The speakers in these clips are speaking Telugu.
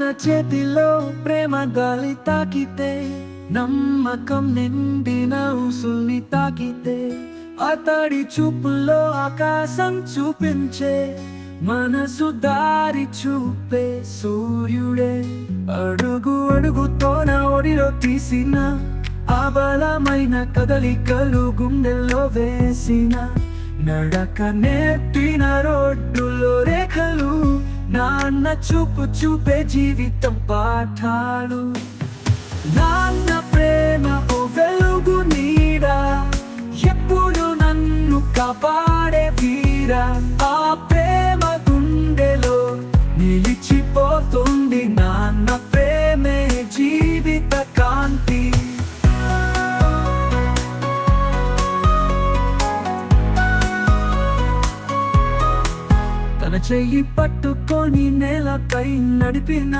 నాన్న చేతిలో ప్రేమ గాలి తాకితే, నమ్మకం నిండిన ఉసుల్ని తాకితే, అతడి చూపుల్లో ఆకాశం చూపించే, మనసు దారి చూపే సూర్యుడే. అడుగు అడుగుతో నా ఒడిలో తీసిన ఆ బలమైన కదలికలు గుండెల్లో వేసిన, నడక నేర్పిన రోడ్డులో రేఖలు, నాన్న చూపు చూపే జీవితం పాఠాలు. నాన్న ప్రేమ ఓ వెలుగు నీడ, ఎప్పుడు నన్ను కాపాడే వీరా. ఆ ప్రేమ గుండెలో నిలిచిపోతుంది, నాన్న ప్రేమే జీవిత కాంతి. తన చెయ్యి పట్టుకొని నేలపై నడిపిన,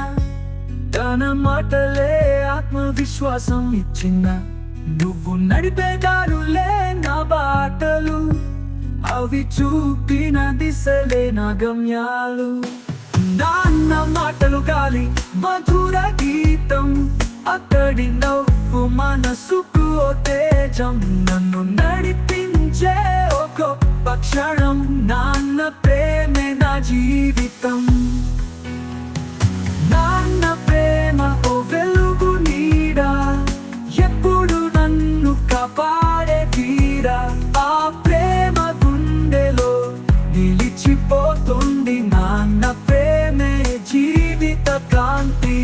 తన మాటలే ఆత్మవిశ్వాసం ఇచ్చిన, నువ్వు నడిపే దారులే నా బాటలు, అవి చూపిన దిశలే నా గమ్యాలు. నాన్న మాటలు గాలి మధుర గీతం, అతడి నవ్వు మనసుకు ఓ తేజం, నన్ను నడిపించే ఓ గొప్ప క్షణం. నాన్న ప్రేమే నా జీవితం. నాన్న ప్రేమ ఓ వెలుగు నీడ, ఎప్పుడు నన్ను కాపాడే వీరా. ఆ ప్రేమ గుండెలో నిలిచిపోతుంది, నాన్న ప్రేమే జీవిత కాంతి.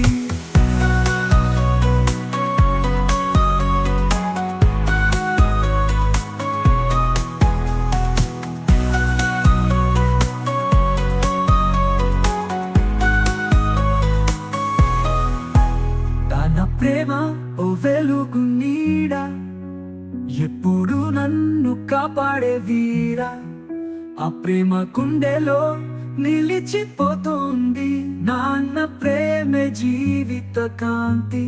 ప్రేమ ఓ వెలుగు నీడ, ఎప్పుడు నన్ను కాపాడే వీరా. ఆ ప్రేమ గుండెలో నిలిచిపోతుంది, నాన్న ప్రేమే జీవిత కాంతి.